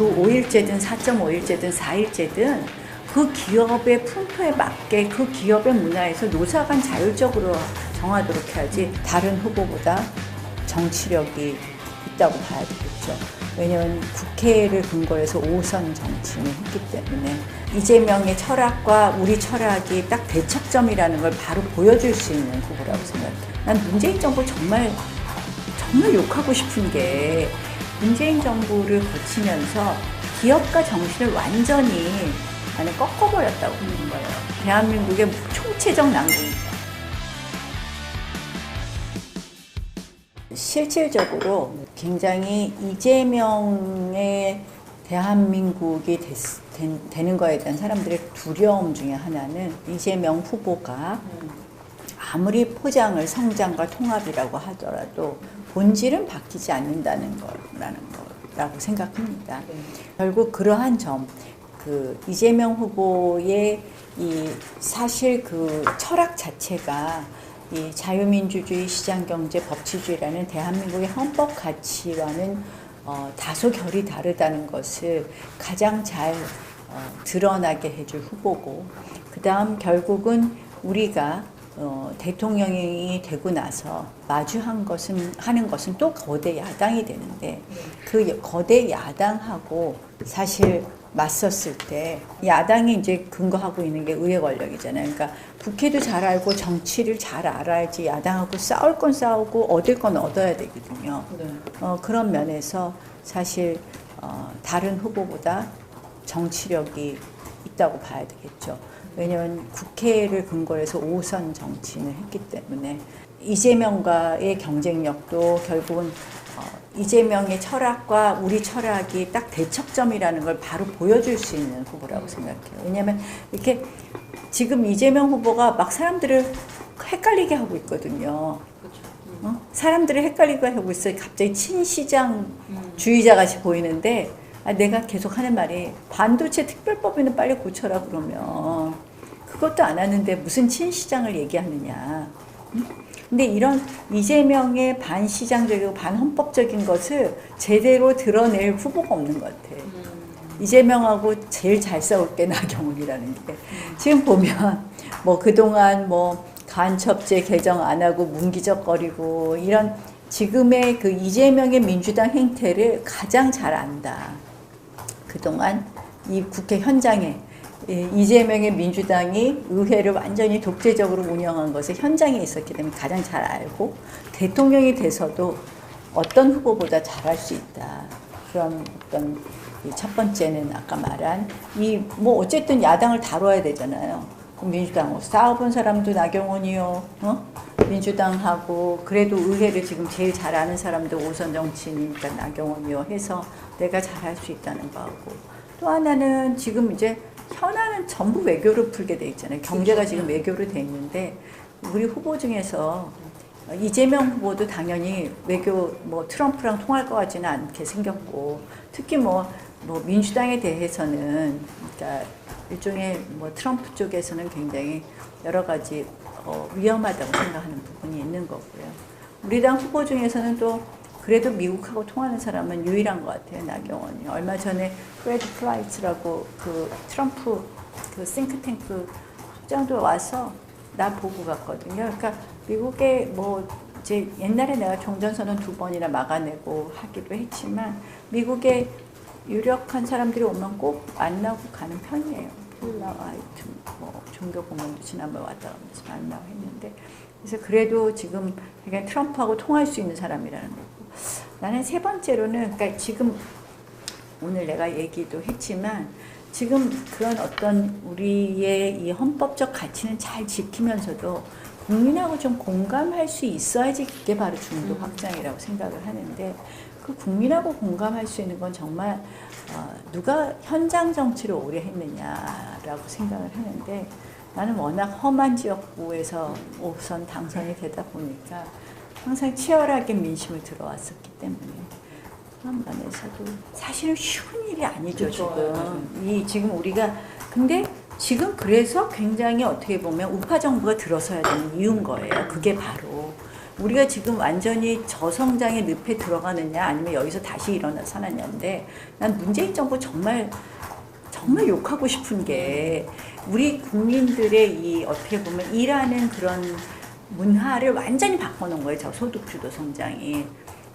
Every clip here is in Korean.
주 5일제든 4.5일제든 4일제든 그 기업의 품토에 맞게 그 기업의 문화에서 노사간 자율적으로 정하도록 해야지 다른 후보보다 정치력이 있다고 봐야 되겠죠. 왜냐하면 국회를 근거로 해서 5선 정치인을 했기 때문에 이재명의 철학과 우리 철학이 딱 대척점이라는 걸 바로 보여줄 수 있는 후보라고 생각해요. 난 문재인 정부 정말 욕하고 싶은 게 문재인 정부를 거치면서 기업가 정신을 완전히 나는 꺾어버렸다고 보는 거예요. 대한민국의 총체적 난국입니다. 실질적으로 굉장히 이재명의 대한민국이 되는 거에 대한 사람들의 두려움 중에 하나는 이재명 후보가 아무리 포장을 성장과 통합이라고 하더라도 본질은 바뀌지 않는다는 거라고 생각합니다. 결국 그러한 점, 이재명 후보의 사실 철학 자체가 이 자유민주주의, 시장경제, 법치주의라는 대한민국의 헌법 가치와는 다소 결이 다르다는 것을 가장 잘 드러나게 해줄 후보고, 그 다음 결국은 우리가 대통령이 되고 나서 마주하는 것은 또 거대 야당이 되는데, 그 거대 야당하고 사실 맞섰을 때 야당이 이제 근거하고 있는 게 의회 권력이잖아요. 그러니까 국회도 잘 알고 정치를 잘 알아야지 야당하고 싸울 건 싸우고 얻을 건 얻어야 되거든요. 그런 면에서 사실 다른 후보보다 정치력이 있다고 봐야 되겠죠. 왜냐하면 국회를 근거로 해서 5선 정치인을 했기 때문에 이재명과의 경쟁력도 결국은 이재명의 철학과 우리 철학이 딱 대척점이라는 걸 바로 보여줄 수 있는 후보라고 생각해요. 왜냐하면 이렇게 지금 이재명 후보가 막 사람들을 헷갈리게 하고 있거든요. 사람들을 헷갈리게 하고 있어요. 갑자기 친시장주의자 같이 보이는데, 내가 계속 하는 말이 반도체 특별법에는 빨리 고쳐라 그러면 그것도 안 하는데 무슨 친시장을 얘기하느냐. 근데 이런 이재명의 반시장적이고 반헌법적인 것을 제대로 드러낼 후보가 없는 것 같아요. 이재명하고 제일 잘 싸울 게 나경원이라는 게, 지금 보면 그동안 간첩죄 개정 안 하고 문기적거리고 이런 지금의 이재명의 민주당 행태를 가장 잘 안다. 그동안 이 국회 현장에 이재명의 민주당이 의회를 완전히 독재적으로 운영한 것을 현장에 있었기 때문에 가장 잘 알고, 대통령이 돼서도 어떤 후보보다 잘할 수 있다. 그런 어떤 첫 번째는 아까 말한 어쨌든 야당을 다뤄야 되잖아요. 민주당하고 싸워본 사람도 나경원이요, 민주당하고 그래도 의회를 지금 제일 잘 아는 사람도 5선 정치인이니까 나경원이요 해서 내가 잘할 수 있다는 거하고, 또 하나는 지금 이제 현안은 전부 외교로 풀게 돼 있잖아요. 경제가 지금 외교로 돼 있는데, 우리 후보 중에서 이재명 후보도 당연히 외교 트럼프랑 통할 것 같지는 않게 생겼고, 특히 민주당에 대해서는 그러니까 일종의 트럼프 쪽에서는 굉장히 여러 가지 위험하다고 생각하는 부분이 있는 거고요. 우리 당 후보 중에서는 또 그래도 미국하고 통하는 사람은 유일한 것 같아요, 나경원이. 얼마 전에 프레드 프라이츠라고 트럼프 싱크탱크 국장도 와서 나 보고 갔거든요. 그러니까 미국에 이제 옛날에 내가 종전선언 2번이나 막아내고 하기도 했지만, 미국에 유력한 사람들이 오면 꼭 만나고 가는 편이에요. 폴라와 종교 고문도 지난번에 왔다 가면서 만나고 했는데, 그래서 그래도 지금 그냥 트럼프하고 통할 수 있는 사람이라는 거고, 나는 세 번째로는, 그러니까 지금 오늘 내가 얘기도 했지만, 지금 그런 어떤 우리의 이 헌법적 가치는 잘 지키면서도 국민하고 좀 공감할 수 있어야지 그게 바로 중도 확장이라고 생각을 하는데, 그 국민하고 공감할 수 있는 건 정말 누가 현장 정치를 오래 했느냐라고 생각을 하는데, 나는 워낙 험한 지역구에서 5선 당선이 되다 보니까 항상 치열하게 민심을 들어왔었기 때문에 그런 면에서도 사실은 쉬운 일이 아니죠. 지금 우리가, 근데 지금 그래서 굉장히 어떻게 보면 우파 정부가 들어서야 되는 이유인 거예요. 그게 바로 우리가 지금 완전히 저성장의 늪에 들어가느냐 아니면 여기서 다시 일어나 사느냐인데 난 문재인 정부 정말 욕하고 싶은 게 우리 국민들의 이 어떻게 보면 일하는 그런 문화를 완전히 바꿔놓은 거예요. 저 소득주도 성장이.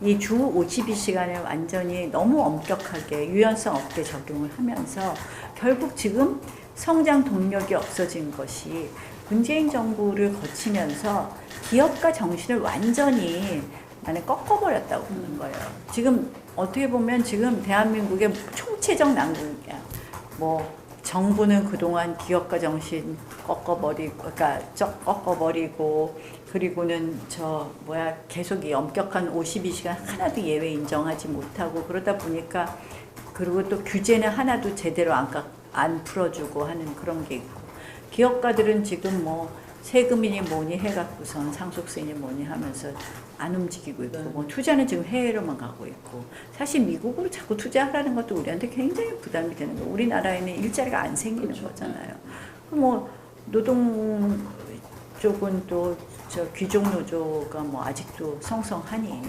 이 주 52시간을 완전히 너무 엄격하게 유연성 없게 적용을 하면서 결국 지금 성장 동력이 없어진 것이 문재인 정부를 거치면서 기업가 정신을 완전히 나는 꺾어버렸다고 보는 거예요. 지금 어떻게 보면 지금 대한민국의 총체적 난국이야. 뭐 정부는 그동안 기업가 정신 꺾어버리고 그리고는 계속 이 엄격한 52시간 하나도 예외 인정하지 못하고 그러다 보니까 그리고 또 규제는 하나도 제대로 안 풀어주고 하는 그런 게 있고 기업가들은 지금 뭐 세금이니 뭐니 해갖고선 상속세니 뭐니 하면서 안 움직이고 있고 뭐 투자는 지금 해외로만 가고 있고 사실 미국으로 자꾸 투자하라는 것도 우리한테 굉장히 부담이 되는 거예요. 우리나라에는 일자리가 안 생기는 거잖아요. 뭐 노동 쪽은 또 저 귀족 노조가 뭐 아직도 성성하니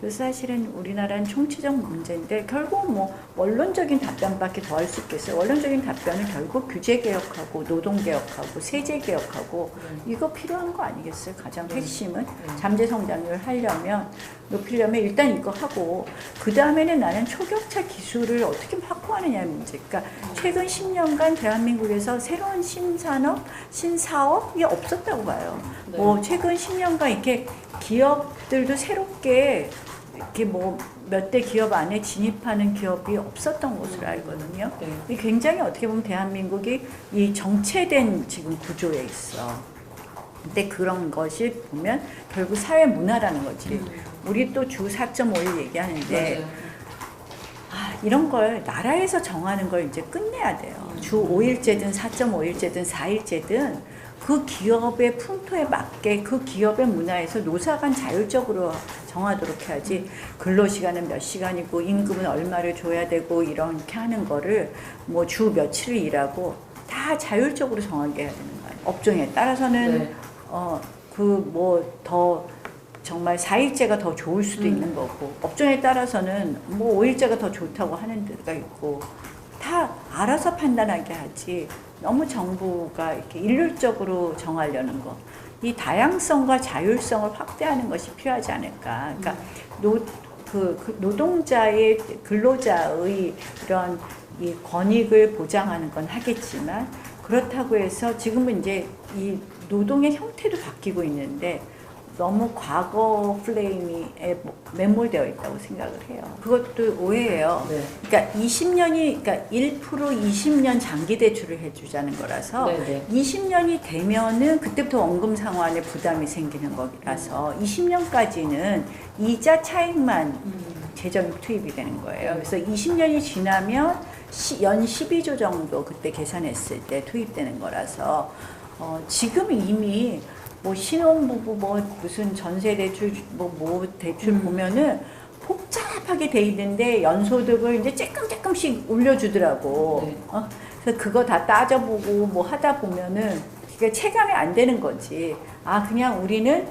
그래서 사실은 우리나라는 총체적 문제인데 결국 뭐 원론적인 답변밖에 더 할 수 있겠어요. 원론적인 답변은 결국 규제 개혁하고 노동 개혁하고 세제 개혁하고 이거 필요한 거 아니겠어요? 가장 핵심은 잠재 성장률을 높이려면 일단 이거 하고 그 다음에는 나는 초격차 기술을 어떻게 확보하느냐의 문제. 그러니까 최근 10년간 대한민국에서 새로운 신사업이 없었다고 봐요. 뭐 최근 10년간 이렇게 기업들도 새롭게 이렇게 뭐 몇 대 기업 안에 진입하는 기업이 없었던 것으로 알거든요. 굉장히 어떻게 보면 대한민국이 이 정체된 지금 구조에 있어. 근데 그런 것이 보면 결국 사회 문화라는 거지. 우리 또 주 4.5일 얘기하는데 이런 걸 나라에서 정하는 걸 이제 끝내야 돼요. 주 5일제든 4.5일제든 4일제든 그 기업의 풍토에 맞게 그 기업의 문화에서 노사간 자율적으로 정하도록 해야지 근로시간은 몇 시간이고 임금은 얼마를 줘야 되고 이렇게 하는 거를 뭐 주 며칠을 일하고 다 자율적으로 정하게 해야 되는 거예요. 업종에 따라서는 더 정말 4일제가 더 좋을 수도 있는 거고 업종에 따라서는 뭐 5일제가 더 좋다고 하는 데가 있고 다 알아서 판단하게 하지 너무 정부가 이렇게 일률적으로 정하려는 거. 이 다양성과 자율성을 확대하는 것이 필요하지 않을까. 그러니까 노동자의 근로자의 이런 이 권익을 보장하는 건 하겠지만 그렇다고 해서 지금은 이제 이 노동의 형태도 바뀌고 있는데 너무 과거 플레임에 매몰되어 있다고 생각을 해요. 그것도 오해예요. 그러니까 1% 20년 장기 대출을 해주자는 거라서 20년이 되면은 그때부터 원금 상환에 부담이 생기는 거라서 20년까지는 이자 차익만 재정이 투입이 되는 거예요. 그래서 20년이 지나면 연 12조 정도 그때 계산했을 때 투입되는 거라서 지금 이미 뭐 신혼부부 무슨 전세 대출 대출 보면은 복잡하게 돼 있는데 연소득을 이제 조금씩 올려주더라고. 그래서 그거 다 따져보고 뭐 하다 보면은 그게 체감이 안 되는 거지. 그냥 우리는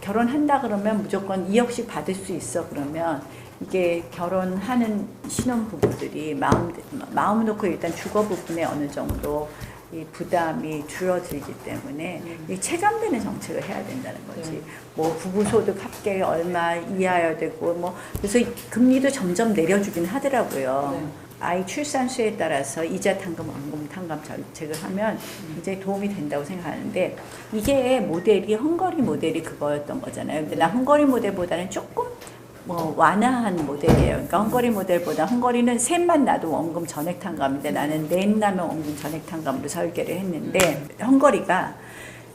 결혼한다 그러면 무조건 2억씩 받을 수 있어. 그러면 이게 결혼하는 신혼부부들이 마음 놓고 일단 주거 부분에 어느 정도 이 부담이 줄어들기 때문에 이 체감되는 정책을 해야 된다는 거지. 뭐 부부소득 합계 얼마 이하여야 되고 뭐 그래서 금리도 점점 내려주긴 하더라고요. 아이 출산수에 따라서 이자 탕감, 원금 탕감 정책을 하면 굉장히 도움이 된다고 생각하는데 이게 헝가리 모델이 그거였던 거잖아요. 근데 나 헝가리 모델보다는 조금 완화한 모델이에요. 그러니까 헝가리 모델보다 헝가리는 셋만 나도 원금 전액 탕감인데 나는 넷 나면 원금 전액 탕감으로 설계를 했는데 헝가리가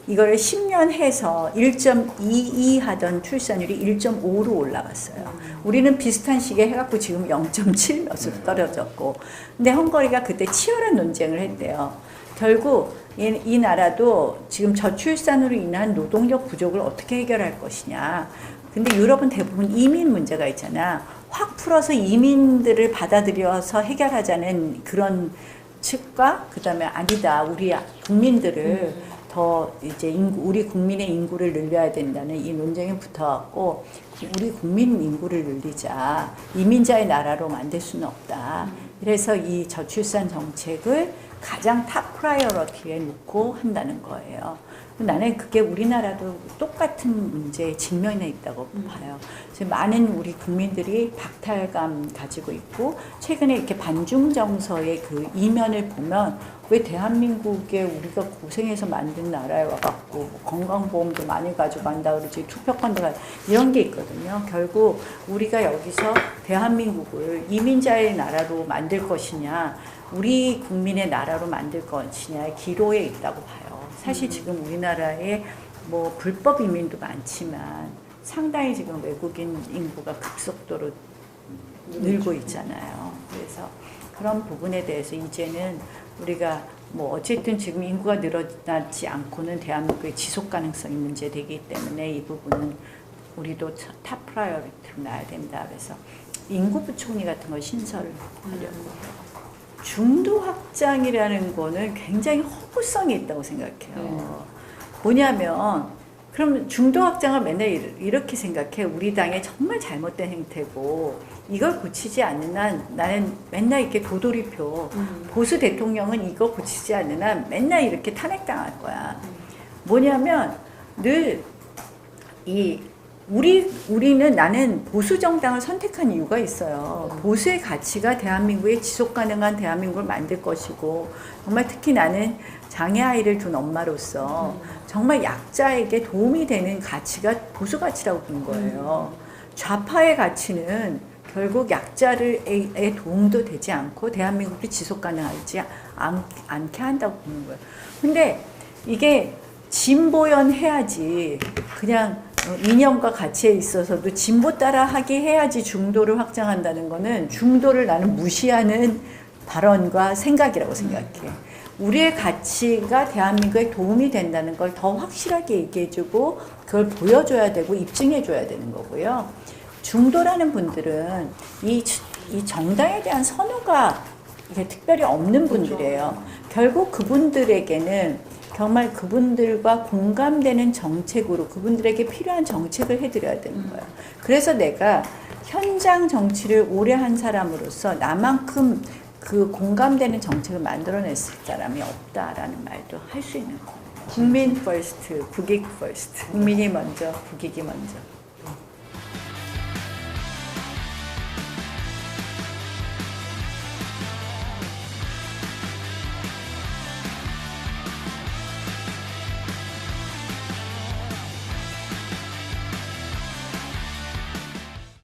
이거를 10년 해서 1.22 하던 출산율이 1.5로 올라갔어요. 우리는 비슷한 시기에 해갖고 지금 0.7 몇으로 떨어졌고 근데 헝가리가 그때 치열한 논쟁을 했대요. 결국 이 나라도 지금 저출산으로 인한 노동력 부족을 어떻게 해결할 것이냐. 근데 유럽은 대부분 이민 문제가 있잖아. 확 풀어서 이민들을 받아들여서 해결하자는 그런 측과 그다음에 아니다. 우리 국민들을 더 더 이제 우리 국민의 인구를 늘려야 된다는 이 논쟁이 붙어갖고 우리 국민 인구를 늘리자. 이민자의 나라로 만들 수는 없다. 그래서 이 저출산 정책을 가장 탑 프라이어리티에 놓고 한다는 거예요. 나는 그게 우리나라도 똑같은 문제에 직면해 있다고 봐요. 지금 많은 우리 국민들이 박탈감 가지고 있고 최근에 이렇게 반중 정서의 그 이면을 보면 왜 대한민국에 우리가 고생해서 만든 나라에 와갖고 뭐 건강보험도 많이 가져간다 그러지 투표권도 이런 게 있거든요. 결국 우리가 여기서 대한민국을 이민자의 나라로 만들 것이냐 우리 국민의 나라로 만들 것이냐의 기로에 있다고 봐요. 사실 지금 우리나라에 뭐 불법 이민도 많지만 상당히 지금 외국인 인구가 급속도로 늘고 있잖아요. 그래서 그런 부분에 대해서 이제는 우리가 뭐 어쨌든 지금 인구가 늘어나지 않고는 대한민국의 지속 가능성이 문제되기 때문에 이 부분은 우리도 탑 프라이어리티로 놔야 된다. 그래서 인구부총리 같은 걸 신설하려고 해요. 중도 확장이라는 거는 굉장히 허구성이 있다고 생각해요. 뭐냐면 그럼 중도 확장을 맨날 이렇게 생각해. 우리 당의 정말 잘못된 행태고 이걸 고치지 않는 한 나는 맨날 이렇게 도돌이표 보수 대통령은 이거 고치지 않는 한 맨날 이렇게 탄핵당할 거야. 뭐냐면 늘 우리는 나는 보수 정당을 선택한 이유가 있어요. 보수의 가치가 대한민국의 지속 가능한 대한민국을 만들 것이고 정말 특히 나는 장애 아이를 둔 엄마로서 정말 약자에게 도움이 되는 가치가 보수 가치라고 보는 거예요. 좌파의 가치는 결국 약자의 도움도 되지 않고 대한민국이 지속 가능하지 않게 한다고 보는 거예요. 근데 이게 진보연 해야지 그냥 이념과 가치에 있어서도 진보 따라 하게 해야지 중도를 확장한다는 거는 중도를 나는 무시하는 발언과 생각이라고 생각해. 우리의 가치가 대한민국에 도움이 된다는 걸 더 확실하게 얘기해주고 그걸 보여줘야 되고 입증해줘야 되는 거고요. 중도라는 분들은 이 정당에 대한 선호가 이게 특별히 없는 분들이에요. 결국 그분들에게는 정말 그분들과 공감되는 정책으로 그분들에게 필요한 정책을 해드려야 되는 거예요. 그래서 내가 현장 정치를 오래 한 사람으로서 나만큼 그 공감되는 정책을 만들어냈을 사람이 없다라는 말도 할 수 있는 거예요. 국민 퍼스트, 국익 퍼스트. 국민이 먼저, 국익이 먼저.